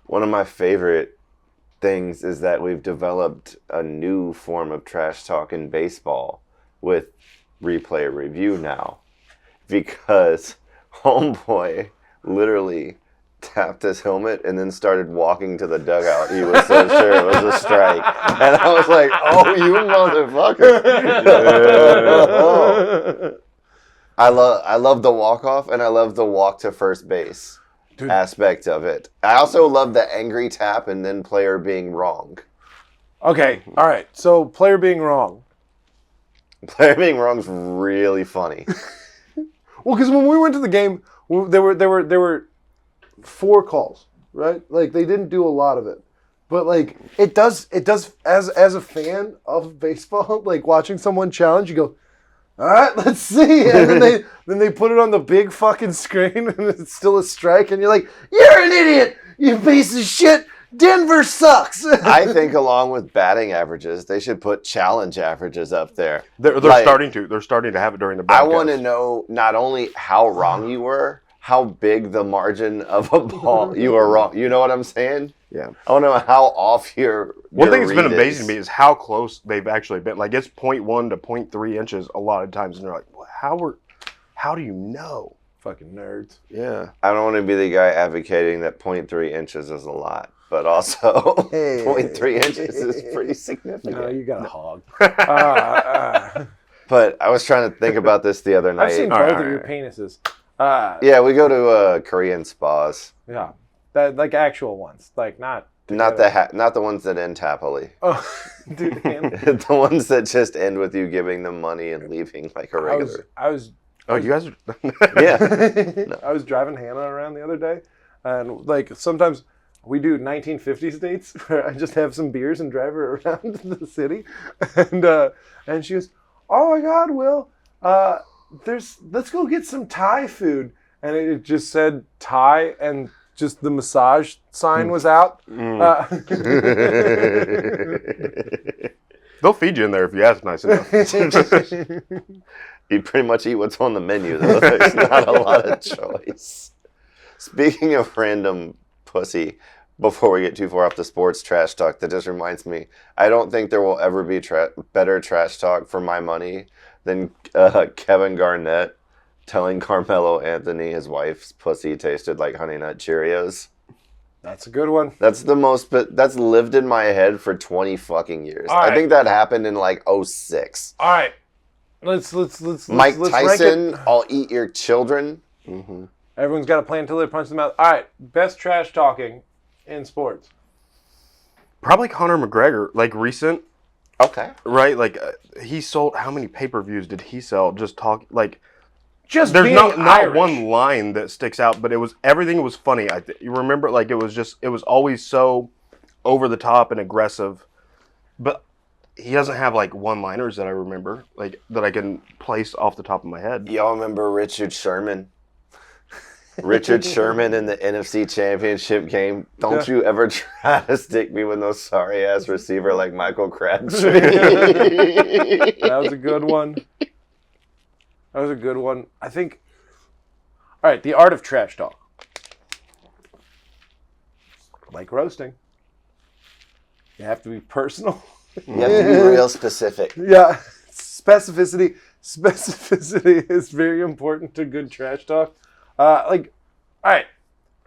One of my favorite things is that we've developed a new form of trash talk in baseball with replay review now. Because homeboy literally tapped his helmet and then started walking to the dugout. He was so sure it was a strike. And I was like, oh, you motherfucker. I love the walk-off, and I love the walk to first base aspect of it. I also love the angry tap and then player being wrong. Okay, all right. So player being wrong. Player being wrong is really funny. Well, because when we went to the game, there were 4 calls, right? Like they didn't do a lot of it, but like it does as a fan of baseball, like watching someone challenge, you go, all right, let's see, and then they put it on the big fucking screen, and it's still a strike, and you're like, you're an idiot, you piece of shit. Denver sucks. I think along with batting averages, they should put challenge averages up there. They're starting to. They're starting to have it during the broadcast. I want to know not only how wrong you were, how big the margin of a ball you were wrong. You know what I'm saying? Yeah. I want to know how off your One thing that's been read amazing is. to me is how close they've actually been. Like it's 0.1 to 0.3 inches a lot of times, and they're like, well, how do you know? Fucking nerds. Yeah. I don't want to be the guy advocating that 0.3 inches is a lot, but also 0.3 inches is pretty significant. No, you got a hog. But I was trying to think about this the other night. I've seen both of your penises. Yeah, we go to Korean spas. Yeah, that like actual ones, like not the ones that end happily. Oh, dude, man. The ones that just end with you giving them money and leaving like a regular. I was. Oh, you guys are... Yeah. No. I was driving Hannah around the other day, and like sometimes we do 1950s dates where I just have some beers and drive her around the city, and she goes, "Oh my God, Will, let's go get some Thai food," and it just said Thai and just the massage sign was out. They'll feed you in there if you ask nice enough. You pretty much eat what's on the menu, though. There's not a lot of choice. Speaking of random pussy, before we get too far off the sports trash talk, that just reminds me, I don't think there will ever be better trash talk for my money than Kevin Garnett telling Carmelo Anthony his wife's pussy tasted like Honey Nut Cheerios. That's a good one. That's the most, but that's lived in my head for 20 fucking years. All right. I think that happened in like 06. All right, let's Mike rank Tyson, it. I'll eat your children. Mm-hmm. Everyone's got a plan until they punch them out. All right, best trash talking in sports. Probably Conor McGregor, like recent, Okay. right? Like he sold, how many pay-per-views did he sell? Just talk, like, Just there's being not Irish. one line that sticks out, but everything was funny. You remember, like, it was always so over the top and aggressive, but he doesn't have like one-liners that I remember, like that I can place off the top of my head. Y'all remember Richard Sherman? Richard Sherman in the NFC Championship game. Don't you ever try to stick me with no sorry-ass receiver like Michael Crabtree. That was a good one. That was a good one. I think. All right, the art of trash talk. Like roasting. You have to be personal. You have to be real specific. Yeah, specificity. Specificity is very important to good trash talk. All right.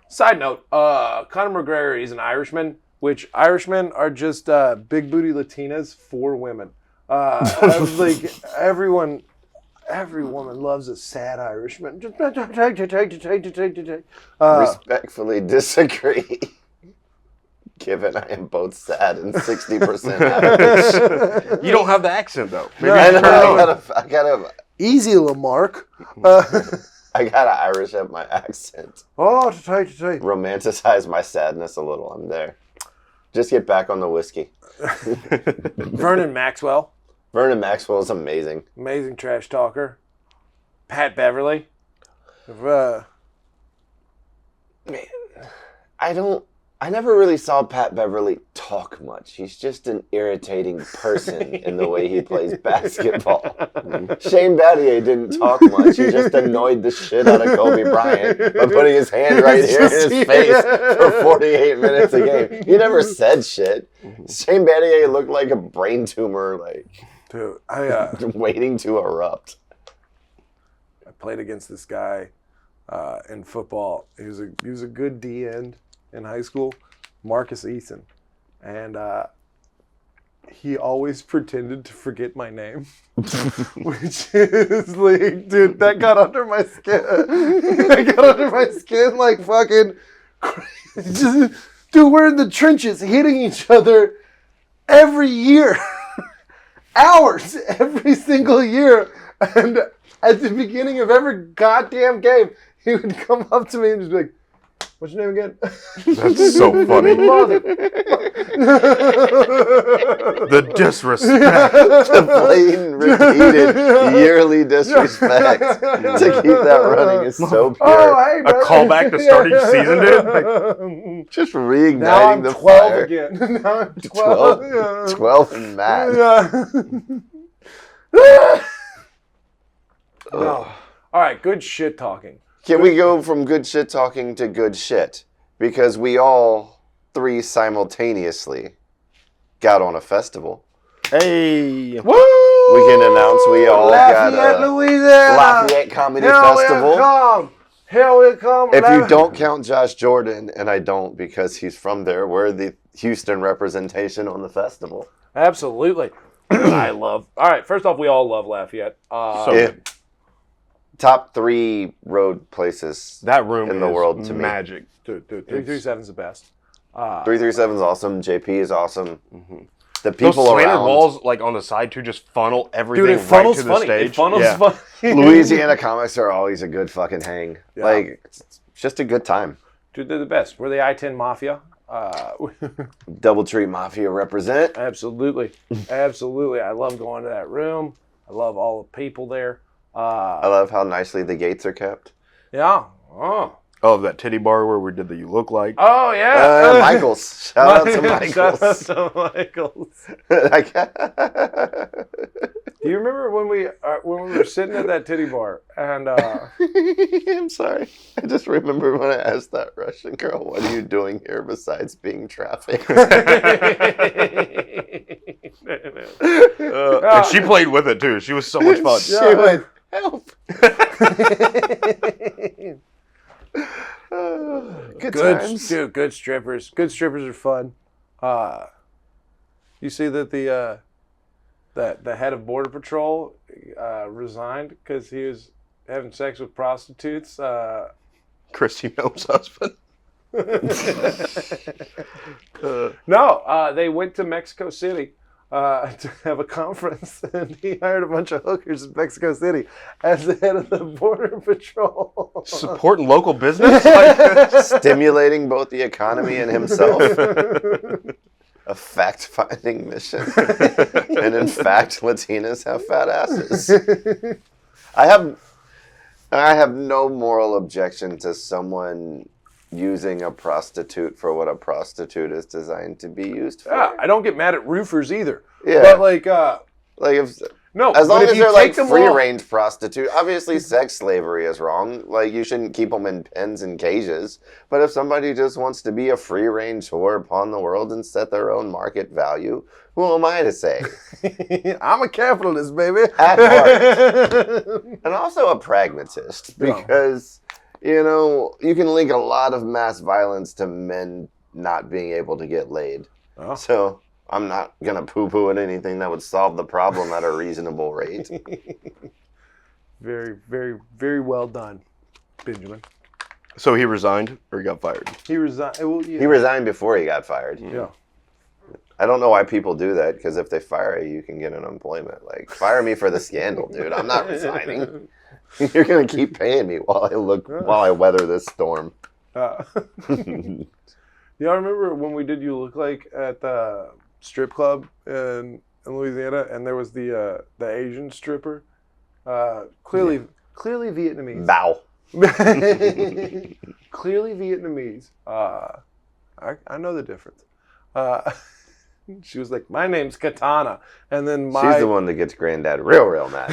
Side note: Conor McGregor is an Irishman, which Irishmen are just big booty Latinas for women. Like everyone. Every woman loves a sad Irishman. Respectfully disagree. Given I am both sad and 60% Irish. You don't have the accent though. Maybe I you should turn it on. gotta Easy, Lamarck. I gotta Irish up my accent. Romanticize my sadness a little. I'm there. Just get back on the whiskey. Vernon Maxwell. Vernon Maxwell is amazing. Amazing trash talker. Pat Beverly. Man, I never really saw Pat Beverly talk much. He's just an irritating person in the way he plays basketball. Shane Battier didn't talk much. He just annoyed the shit out of Kobe Bryant by putting his hand right here in his face for 48 minutes a game. He never said shit. Shane Battier looked like a brain tumor, like Dude, waiting to erupt. I played against this guy in football. He was a good D end in high school, Marcus Eason, and he always pretended to forget my name, which is like, dude, that got under my skin. That got under my skin like fucking crazy. Dude, we're in the trenches hitting each other every year. Hours every single year. And at the beginning of every goddamn game, he would come up to me and just be like, "What's your name again?" That's so funny. The disrespect. The blatant, repeated, yearly disrespect to keep that running is so pure. Oh, hey, A brother. callback to start each season, dude. Like, Just Now reigniting I'm the 12 fire. again. Now I'm 12. 12, 12 and mad. Yeah. No. All right, good shit talking. Can we go from good shit talking to good shit? Because we all three simultaneously got on a festival. hey. Woo! We can announce we all got Lafayette, a Louisiana. Lafayette Comedy Here Festival. we come. Here we come. If you don't count Josh Jordan, and I don't because he's from there, we're the Houston representation on the festival. Absolutely. I love. All right, first off, we all love Lafayette. Yeah. Top 3 road places That room in the is world to me. magic. Dude, 337 is the best. 337 is awesome. JP is awesome. Mhm. The Those people slanted around. walls, like on the side too, just funnel everything Dude, it right funnels to the funny. stage. It funnels Yeah. funny. Louisiana comics are always a good fucking hang. Yeah. Like, it's just a good time. Dude, they're the best. We're the I-10 Mafia. Doubletree Mafia represent. Absolutely. Absolutely. I love going to that room. I love all the people there. I love how nicely the gates are kept. Yeah. Oh. Oh, that titty bar where we did the You Look Like. Oh, yeah. Michaels. Shout out to Shout out Michaels. to Michaels. Do you remember when we were sitting at that titty bar and I'm sorry. I just remember when I asked that Russian girl, "What are you doing here besides being trafficked?" And she played with it too. She was so much fun. She went, "Help." Good times. Dude, good strippers. Good strippers are fun. You see that the head of Border Patrol resigned because he was having sex with prostitutes. Christy Nome's husband. No, they went to Mexico City to have a conference, and he hired a bunch of hookers in Mexico City as the head of the Border Patrol. Supporting local business. Like, Stimulating both the economy and himself. A fact-finding mission. And in fact, Latinas have fat asses. I have no moral objection to someone using a prostitute for what a prostitute is designed to be used for. Yeah, I don't get mad at roofers either. Yeah. But like, Like if no, as long but if as you they're like take them free all- range prostitute, obviously sex slavery is wrong. Like you shouldn't keep them in pens and cages. But if somebody just wants to be a free range whore upon the world and set their own market value, who am I to say? I'm a capitalist, baby. At heart. And also a pragmatist because you know you can link a lot of mass violence to men not being able to get laid. Oh. So I'm not going to poo-poo at anything that would solve the problem at a reasonable rate. Very, very, very well done, Benjamin. so he resigned or he got fired. He resigned. Well, yeah. He resigned before he got fired. Yeah. I don't know why people do that, because if they fire you, you can get unemployment. Like, fire me for the scandal, dude. I'm not resigning. You're going to keep paying me while I weather this storm. Y'all remember when we did You Look Like at the strip club in Louisiana, and there was the Asian stripper, clearly Vietnamese. Bow. Clearly Vietnamese. I know the difference. She was like, my name's Katana. And then She's the one that gets Granddad real mad.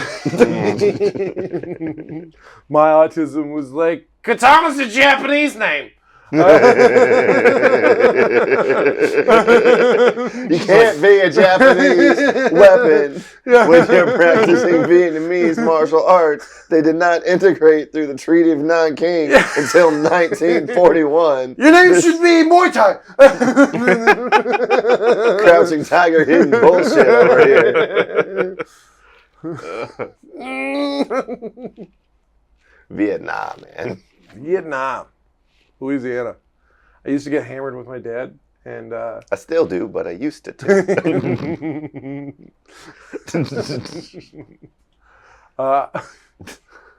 my autism was like, Katana's a Japanese name. You can't be a Japanese weapon when you're practicing Vietnamese martial arts. They did not integrate through the Treaty of Nanking until 1941. Your name should be Muay Thai. Crouching Tiger, hidden bullshit over here. Vietnam, man. Vietnam. Louisiana. I used to get hammered with my dad, and I still do, but I used to too.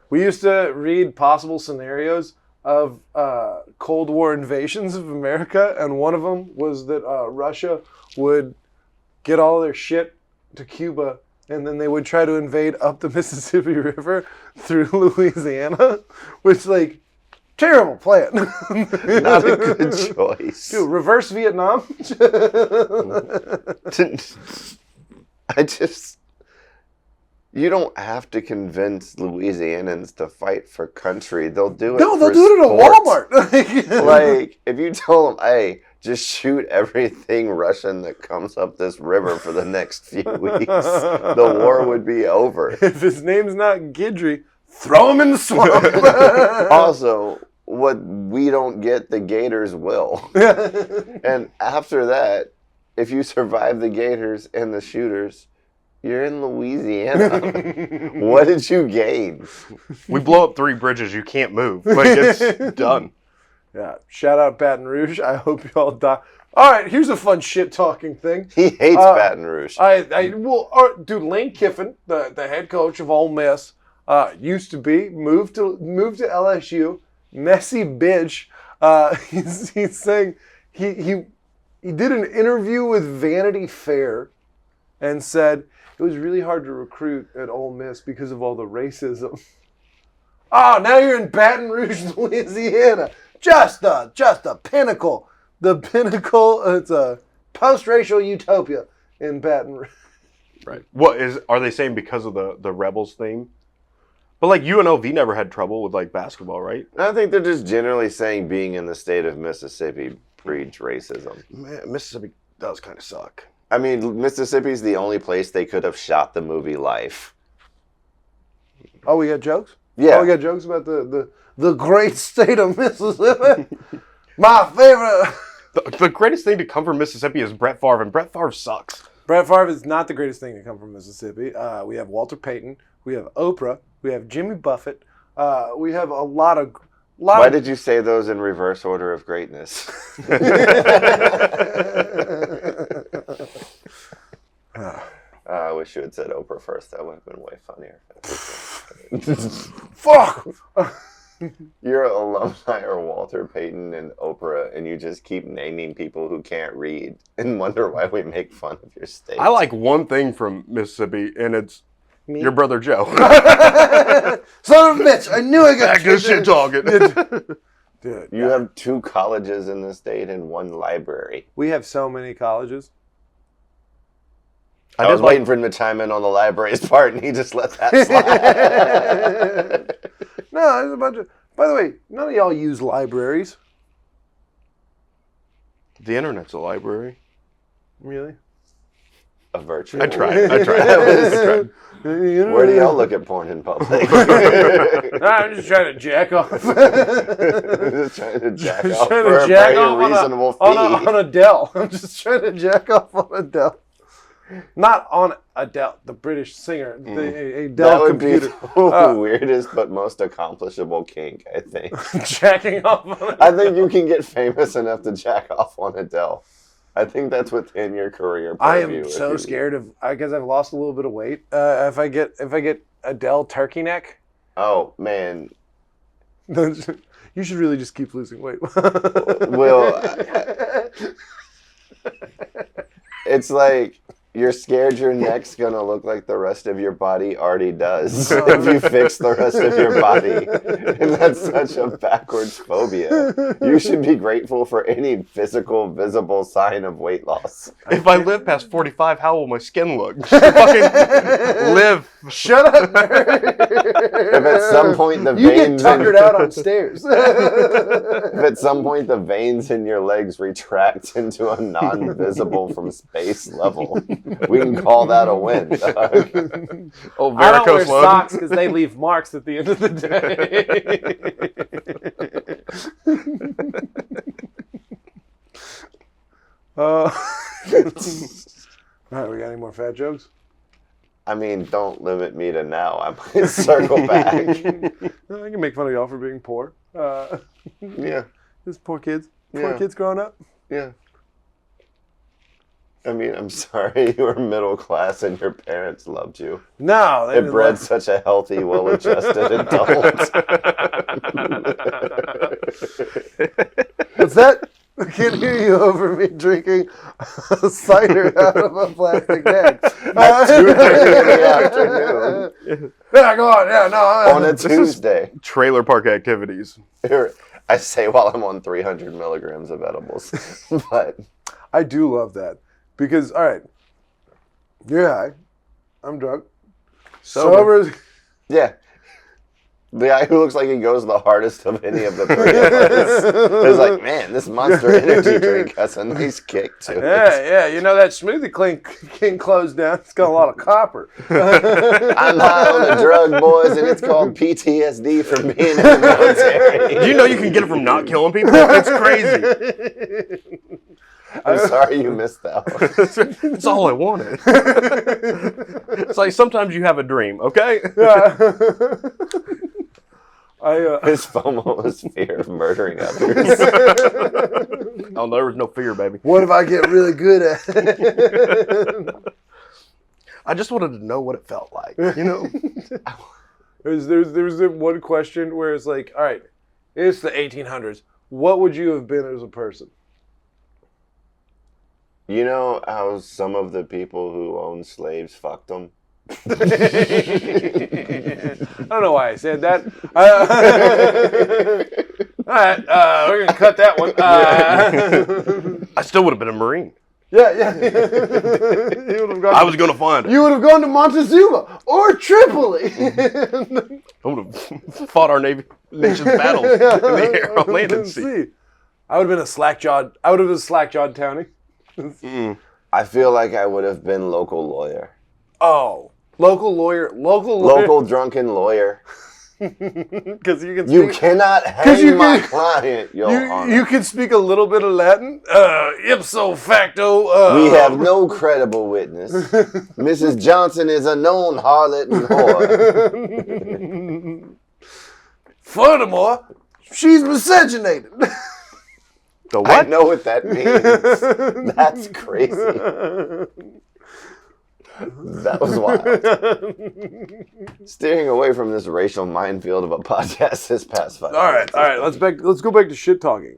We used to read possible scenarios of Cold War invasions of America, and one of them was that Russia would get all their shit to Cuba, and then they would try to invade up the Mississippi River through Louisiana, which, like, terrible plan. Not a good choice. Dude, reverse Vietnam. You don't have to convince Louisianans to fight for country. They'll do it. No, they'll for do it at a sports. Walmart. Like, if you tell them, hey, just shoot everything Russian that comes up this river for the next few weeks, the war would be over. If his name's not Guidry, throw him in the swamp. Also, what we don't get, the Gators will. And after that, if you survive the Gators and the shooters, you're in Louisiana. What did you gain? We blow up 3 bridges. You can't move. Like, it's done. Yeah. Shout out Baton Rouge. I hope you all die. All right. Here's a fun shit talking thing. He hates Baton Rouge. Dude, Lane Kiffin, the head coach of Ole Miss, used to be moved to LSU. Messy bitch. He's saying he did an interview with Vanity Fair and said it was really hard to recruit at Ole Miss because of all the racism. Oh, now you're in Baton Rouge, Louisiana. Just a pinnacle. The pinnacle. It's a post-racial utopia in Baton Rouge. Right. Are they saying because of the Rebels theme? But like UNLV never had trouble with like basketball, right? I think they're just generally saying being in the state of Mississippi breeds racism. Man, Mississippi does kind of suck. I mean, Mississippi's the only place they could have shot the movie Life. Oh, we got jokes? Yeah. Oh, we got jokes about the great state of Mississippi. My favorite. The greatest thing to come from Mississippi is Brett Favre, and Brett Favre sucks. Brett Favre is not the greatest thing to come from Mississippi. We have Walter Payton. We have Oprah. We have Jimmy Buffett. We have a lot of... Why did you say those in reverse order of greatness? I wish you had said Oprah first. That would have been way funnier. Fuck! You're an alumni or Walter Payton and Oprah, and you just keep naming people who can't read and wonder why we make fun of your state. I like one thing from Mississippi, and it's Me? your brother Joe. Son of a bitch! I knew I got Back to shit talking. Dude, You have 2 colleges in the state and 1 library. we have so many colleges. I was waiting for him to chime in on the library's part, and he just let that slide. No, there's a bunch of... By the way, none of y'all use libraries. The internet's a library. Really? A virtual. I tried. Where do y'all look at porn in public? I'm just trying to jack off. Just trying to jack Just off trying for to a jack very off reasonable fee. on Adele. I'm just trying to jack off on Adele. Not on Adele, the British singer. The Adele That would computer. be the weirdest but most accomplishable kink, I think. Jacking off on I think you can get famous enough to jack off on Adele. I think that's within your career I purview. am so scared of, because I've lost a little bit of weight. If I get Adele turkey neck, oh man, you should really just keep losing weight. Will, it's like You're scared your neck's gonna look like the rest of your body already does if you fix the rest of your body. And that's such a backwards phobia. You should be grateful for any physical, visible sign of weight loss. If I live past 45, how will my skin look? Just fucking live. Shut up, nerd. If at some point the You get veins tuckered out on stairs. if at some point the veins in your legs retract into a non-visible from space level, we can call that a win, dog. Oh, I don't wear varicose load. socks because they leave marks at the end of the day. All right, we got any more fat jokes? I mean, don't limit me to now. I might circle back. I can make fun of y'all for being poor. Yeah, Just poor kids. Poor Yeah. kids growing up. yeah. I mean, I'm sorry you were middle class and your parents loved you. No, they It didn't bred love- such a healthy, well-adjusted adult. What's that? I can't hear you over me drinking cider out of a plastic bag. At 2:30 in the afternoon Yeah, go on. Yeah, no. on a Tuesday. Trailer park activities. Here, I say while I'm on 300 milligrams of edibles. But I do love that. Because, all right, you're high. I'm drunk. Sober. yeah. The guy who looks like he goes the hardest of any of the three of us is like, man, this Monster Energy drink has a nice kick to it. Yeah. You know that Smoothie King closed down. It's got a lot of copper. I'm high on a drug, boys, and it's called PTSD from being in the military. Do you know you can get it from not killing people? It's crazy. I'm sorry you missed that one. That's all I wanted. It's like sometimes you have a dream, okay? His FOMO was fear of murdering others. Oh, there was no fear, baby. What if I get really good at it? I just wanted to know what it felt like, you know? There's one question where it's like, all right, it's the 1800s. What would you have been as a person? You know how some of the people who owned slaves fucked them? I don't know why I said that. All right, we're gonna cut that one. I still would have been a Marine. Yeah. You would have gone. I was going to find it. You would have gone to Montezuma or Tripoli. I would have fought our nation's battles in the air on land and sea. I would have been a slack-jawed. I would have been a slack-jawed townie. I feel like I would have been local lawyer. Oh, local lawyer. Local drunken lawyer. Because you can. You cannot hang my client, Your Honor. You can speak a little bit of Latin. Ipso facto. We have no credible witness. Mrs. Johnson is a known harlot and whore. Furthermore, she's miscegenated. The I what? know what that means. That's crazy. That was wild. Steering away from this racial minefield of a podcast this past 5 minutes. All right. Let's go back to shit talking.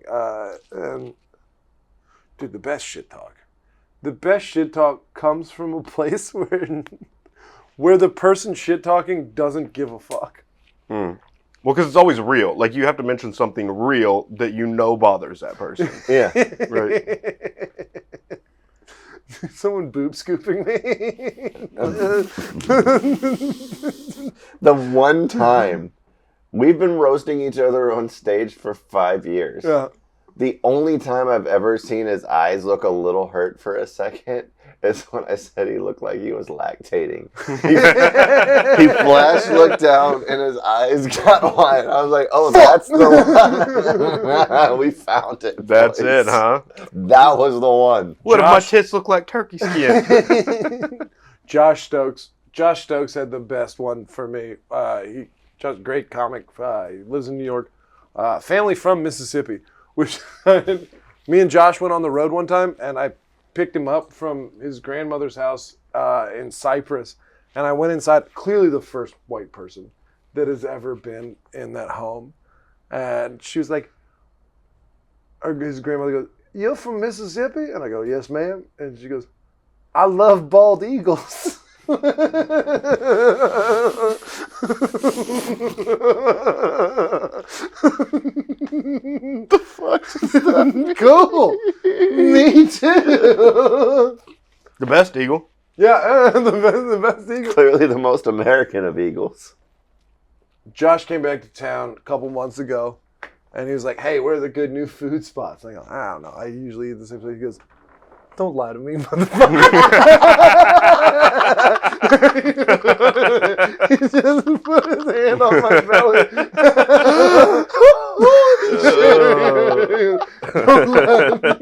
Dude, the best shit talk. The best shit talk comes from a place where the person shit talking doesn't give a fuck. Well, because it's always real. Like, you have to mention something real that you know bothers that person. Yeah. Right? Someone boob scooping me. The one time we've been roasting each other on stage for 5 years. Yeah. The only time I've ever seen his eyes look a little hurt for a second is when I said he looked like he was lactating. He flash looked down and his eyes got wide. I was like, oh, that's the one. We found it. That's boys. it, huh? That was the one. What if my Josh- tits look like turkey skin? Josh Stokes had the best one for me. Just great comic. He lives in New York. Family from Mississippi. Which me and Josh went on the road one time, and I picked him up from his grandmother's house in Cyprus, and I went inside. Clearly, the first white person that has ever been in that home, and she was like, or his grandmother goes, "You're from Mississippi?" And I go, "Yes, ma'am." And she goes, I love bald eagles. The fuck is that? Cool. Me too. The best eagle. Yeah, the best eagle. Clearly the most American of eagles. Josh came back to town a couple months ago, and he was like, "Hey, where are the good new food spots?" I go, "I don't know. I usually eat the same place." He goes, "Don't lie to me, motherfucker." He just put his hand on my belly. Don't lie to me.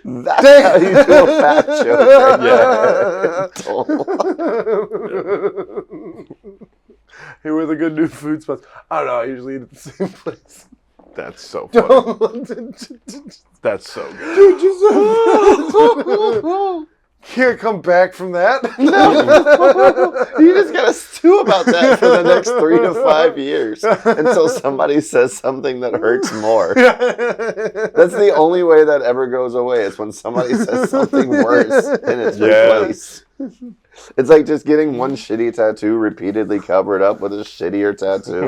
That's how you do a fat joke. Hey, where are the good new food spots? I don't know. I usually eat at the same place. That's so funny. That's so good. Dude, can't come back from that. You just gotta stew about that for the next 3 to 5 years until somebody says something that hurts more. That's the only way that ever goes away. Is when somebody says something worse in its place. It's like just getting one shitty tattoo repeatedly covered up with a shittier tattoo.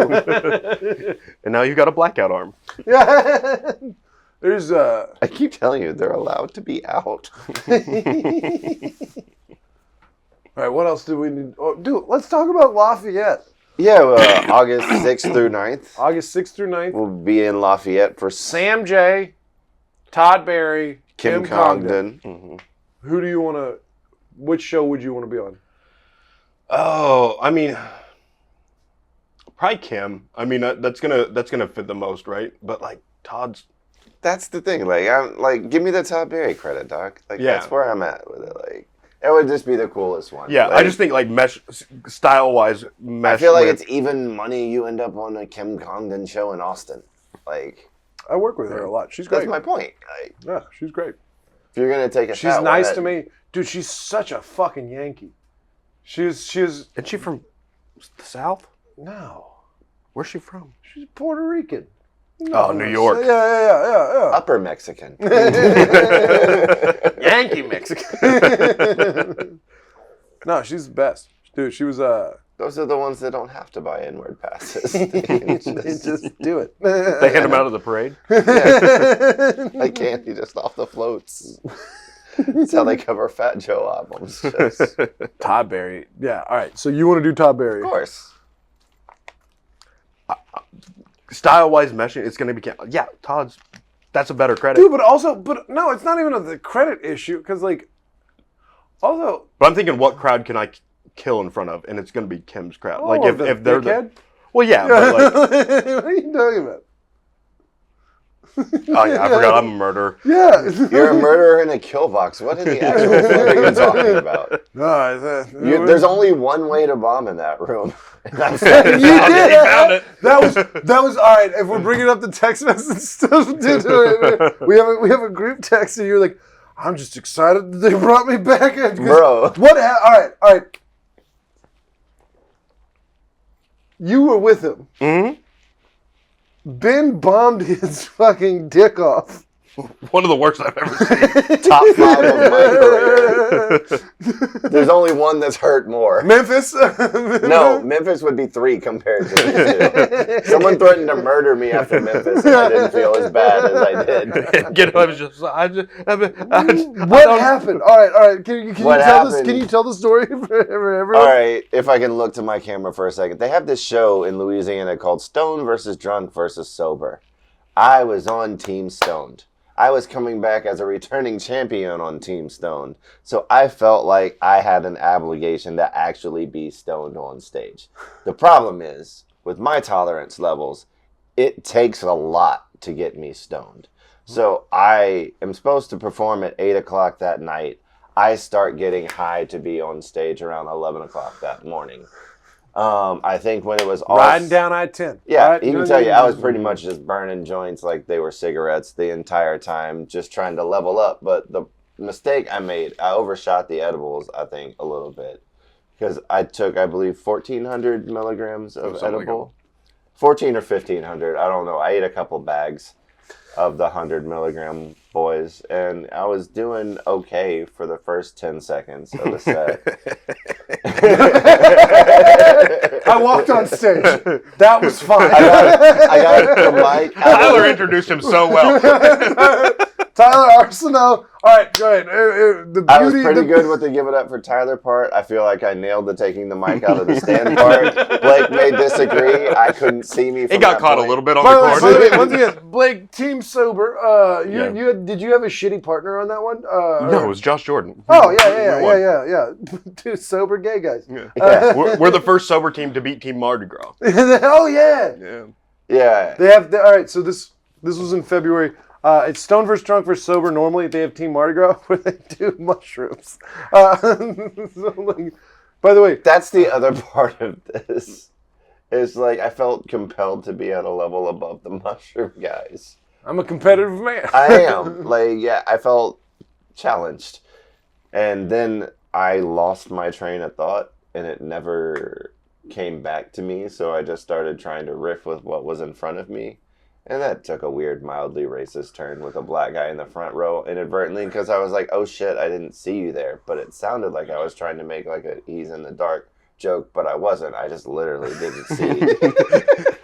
And now you've got a blackout arm. Yeah. There's I keep telling you, they're allowed to be out. All right, what else do we need? Oh, dude, let's talk about Lafayette. Yeah, August 6th through 9th. August 6th through 9th. We'll be in Lafayette for Sam J, Todd Barry, Kim Congdon. Mm-hmm. Who do you want to? Which show would you want to be on? Oh, I mean, probably Kim. I mean, that's gonna fit the most, right? But like Todd's. That's the thing. Like, I'm like, give me the Todd Barry credit, Doc. Like, Yeah. that's where I'm at with it. Like, it would just be the coolest one. Yeah, like, I just think like style-wise, mesh. I feel like with- it's even money you end up on a Kim Congdon show in Austin. Like, I work with her a lot. She's that's great. my point. Like, Yeah, she's great. if you're gonna take a She's shot, nice to me, dude. She's such a fucking Yankee. She's Isn't she from the South? no, Where's she from? she's Puerto Rican. Oh, New York. Yeah. Upper Mexican. Yankee Mexican. No, she's the best, dude. She was Those are the ones that don't have to buy inward passes. They can just do it. They hand them out of the parade. like candy just off the floats. That's how they cover Fat Joe albums. Just, of Todd Barry. Yeah. All right. So you want to do Todd Barry? course. Style-wise, meshing, it's gonna be Todd's. That's a better credit. Dude, but no, it's not even the credit issue because also. But I'm thinking, what crowd can I kill in front of? And it's gonna be Kim's crowd. Like if they're dickhead? well, yeah. But like, What are you talking about? oh yeah, I forgot I'm a murderer. Yeah. You're a murderer in a kill box. What in the actual fuck are you talking about? No, There's only one way to bomb in that room. And that's You did. He found it. That was all right. If we're bringing up the text message stuff, dude, we have a group text, and you're like, "I'm just excited that they brought me back." Bro. All right. You were with him. Mm-hmm. Ben bombed his fucking dick off. One of the worst I've ever seen. Top 5 of my career. There's only one that's hurt more. Memphis? No, Memphis would be 3 compared to these 2. Someone threatened to murder me after Memphis, and I didn't feel as bad as I did. What happened? All right. Can you What tell this? happened? Can you tell the story for everyone? All right, if I can look to my camera for a second. They have this show in Louisiana called Stone versus Drunk versus Sober. I was on Team Stoned. I was coming back as a returning champion on Team Stoned. So I felt like I had an obligation to actually be stoned on stage. The problem is, with my tolerance levels, it takes a lot to get me stoned. So I am supposed to perform at 8 o'clock that night. I start getting high to be on stage around 11 o'clock that morning. I think when it was all Riding down I-10. yeah, Right? he can tell you I was pretty much just burning joints like they were cigarettes the entire time, just trying to level up. But the mistake I made, I overshot the edibles, I think, a little bit. Because I took, I believe, 1,400 milligrams of Something like edible. 14 or 1,500, I don't know. I ate a couple bags. of the 100 milligram boys, and I was doing okay for the first 10 seconds of the set. I walked on stage. That was fine. I got the mic. Tyler introduced him so well. Tyler Arsenault. All right, go ahead. The I was beauty- pretty good with the give it up for Tyler part. I feel like I nailed the taking the mic out of the stand part. Blake may disagree. I couldn't see me from He got that caught point. a little bit on By the the way, corner. once again, Blake, team sober. Yeah. Did you have a shitty partner on that one? No, it was Josh Jordan. Oh We won. yeah. Two sober gay guys. Yeah. We're the first sober team to beat Team Mardi Gras. Oh yeah. Yeah. Yeah. They have. All right, so this was in February. It's Stone vs. Drunk vs. Sober. Normally they have Team Mardi Gras where they do mushrooms. So, like, by the way, That's the other part of this. Is like I felt compelled to be at a level above the mushroom guys. I'm a competitive man. I am. I felt challenged. And then I lost my train of thought and it never came back to me. So I just started trying to riff with what was in front of me. And that took a weird, mildly racist turn with a black guy in the front row inadvertently because I was like, oh shit, I didn't see you there. But it sounded like I was trying to make like a he's in the dark joke, but I wasn't. I just literally didn't see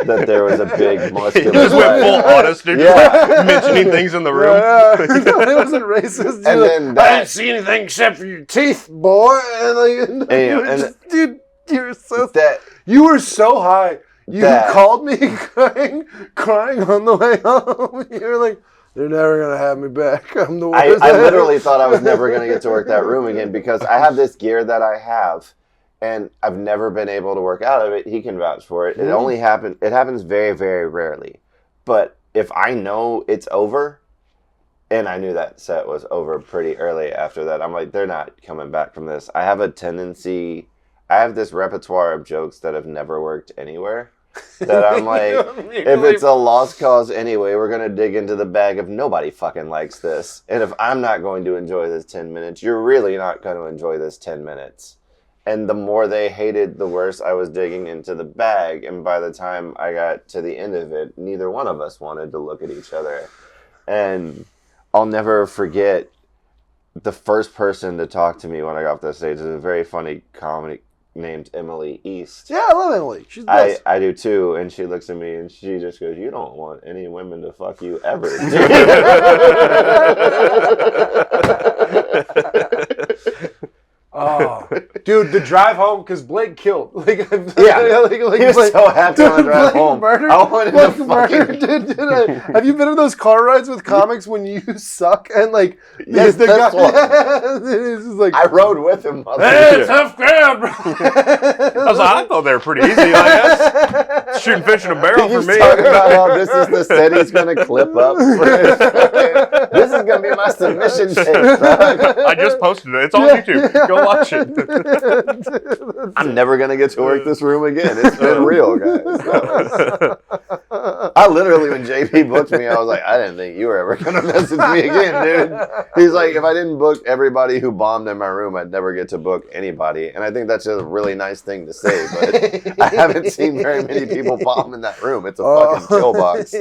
that there was a big He muscular just went black- full honest, dude. Yeah. Mentioning things in the room. It wasn't racist. And You're then I that- didn't see anything except for your teeth, boy. And like, And- dude, you were so That you were so high. You That- called me crying on the way home. You were like, they're never gonna have me back. I'm the worst. I literally thought I was never going to get to work that room again because I have this gear that I have and I've never been able to work out of it. He can vouch for it. It only happens very, very rarely. But if I know it's over, and I knew that set was over pretty early after that, I'm like, they're not coming back from this. I have this repertoire of jokes that have never worked anywhere. That I'm like, if it's a lost cause anyway, we're going to dig into the bag of nobody fucking likes this. And if I'm not going to enjoy this 10 minutes, you're really not going to enjoy this 10 minutes. And the more they hated, the worse I was digging into the bag. And by the time I got to the end of it, neither one of us wanted to look at each other. And I'll never forget the first person to talk to me when I got off the stage. Is a very funny comedy named Emily East. Yeah, I love Emily. She's the best. I do too, and she looks at me and she just goes, "You don't want any women to fuck you ever." Oh, dude, the drive home because Blake killed. Like, Yeah. like He was Blake, so happy on the drive Blake home. Murdered, I wanted Blake to murdered, dude, have you been in those car rides with comics when you suck and like? Yes, the this one. It's just like, I rode with him. hey, tough crowd, bro. I was like, I thought they were pretty easy. Like, that's shooting fish in a barrel He for keeps me. talking about how this is the set he's going to clip up. This is going to be my submission tape. Bro. I just posted it. It's on YouTube. Go watch it. I'm never going to get to work this room again. It's been real, guys. I literally, when JP booked me, I was like, I didn't think you were ever going to message me again, dude. He's like, if I didn't book everybody who bombed in my room, I'd never get to book anybody. And I think that's just a really nice thing to say, but I haven't seen very many people bomb in that room. It's a fucking kill box.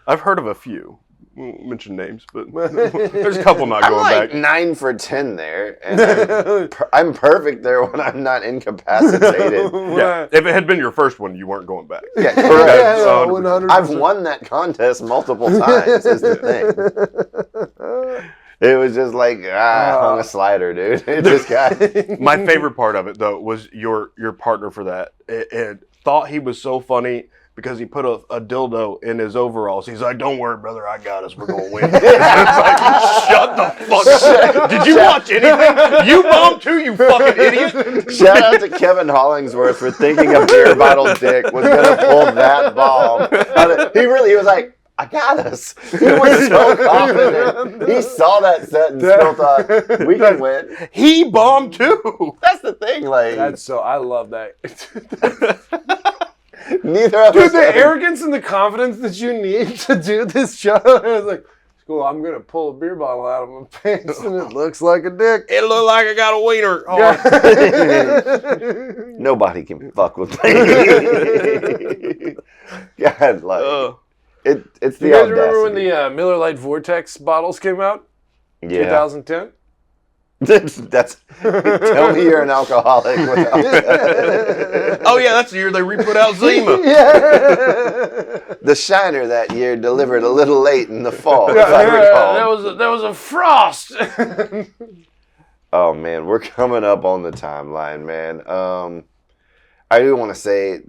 I've heard of a few. Won't mention names, but there's a couple not I'm going like back. 9 for 10 there, and I'm perfect there when I'm not incapacitated. Yeah. If it had been your first one, you weren't going back. Yeah, Yeah, correct. so 100%. I've won that contest multiple times. Is the thing. It was just like I hung a slider, dude. It just got. My favorite part of it, though, was your partner for that. And thought he was so funny because he put a dildo in his overalls. He's like, "Don't worry, brother, I got us. We're gonna win." It's like, shut the fuck up. Did you watch anything? You bombed too, you fucking idiot. Shout out to Kevin Hollingsworth for thinking a beer bottle dick was gonna pull that bomb. He was like, I got us. He was so confident. He saw that set and still thought, we can win. He bombed too. That's the thing, like, I love that. neither of Dude, us. the arrogance and the confidence that you need to do this show. It's like, cool, I'm going to pull a beer bottle out of my pants and it looks like a dick. It looked like I got a wiener. Oh, Nobody can fuck with me. God, like, It's Do the you guys audacity. remember when the Miller Lite Vortex bottles came out? Yeah. 2010? That's tell me you're an alcoholic without that. Oh yeah, that's the year they re-put out Zima. The Shiner that year delivered a little late in the fall, if I recall. There was a frost. Oh man, we're coming up on the timeline, man. I do want to say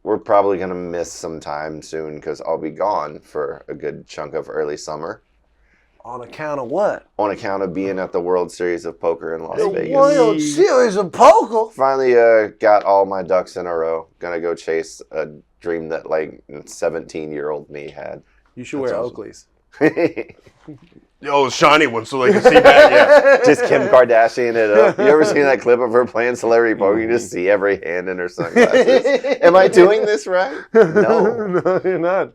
we're probably gonna miss some time soon because I'll be gone for a good chunk of early summer On account of what? on account of being at the World Series of Poker in Las Vegas. World Series of Poker. Finally, got all my ducks in a row. Gonna go chase a dream that like 17-year-old me had. You should wear Oakleys. Oh, shiny one so they can see that. Yeah. Just Kim Kardashian it up. You ever seen that clip of her playing celebrity poker? You just see every hand in her sunglasses. Am I doing this right? No. No, you're not.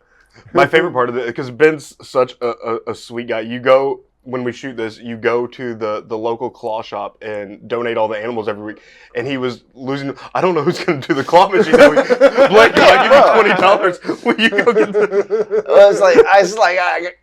My favorite part of it, because Ben's such a sweet guy. You go, when we shoot this, you go to the local claw shop and donate all the animals every week. And he was losing. I don't know who's going to do the claw machine. Blake, I'll give you $20. Will you go get the...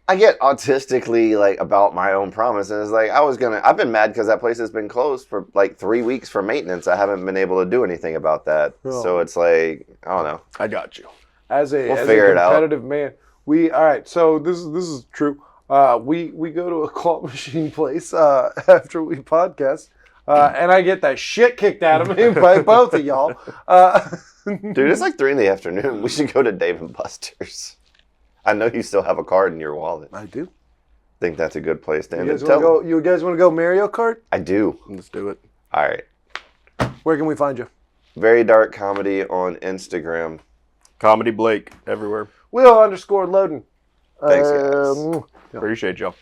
I get autistically like about my own promise, and it's like I've been mad because that place has been closed for like 3 weeks for maintenance. I haven't been able to do anything about that. Oh. So it's like, I don't know. I got you. As a figure it out. competitive man, all right. So this is true. We go to a claw machine place after we podcast, and I get that shit kicked out of me by both of y'all. Dude, it's like 3 PM. We should go to Dave & Buster's. I know you still have a card in your wallet. I do. Think that's a good place to end You it. guys want to go Mario Kart? I do. Let's do it. All right. Where can we find you? Very Dark Comedy on Instagram. Comedy Blake everywhere. Will _ Loden. Thanks, guys. Appreciate y'all.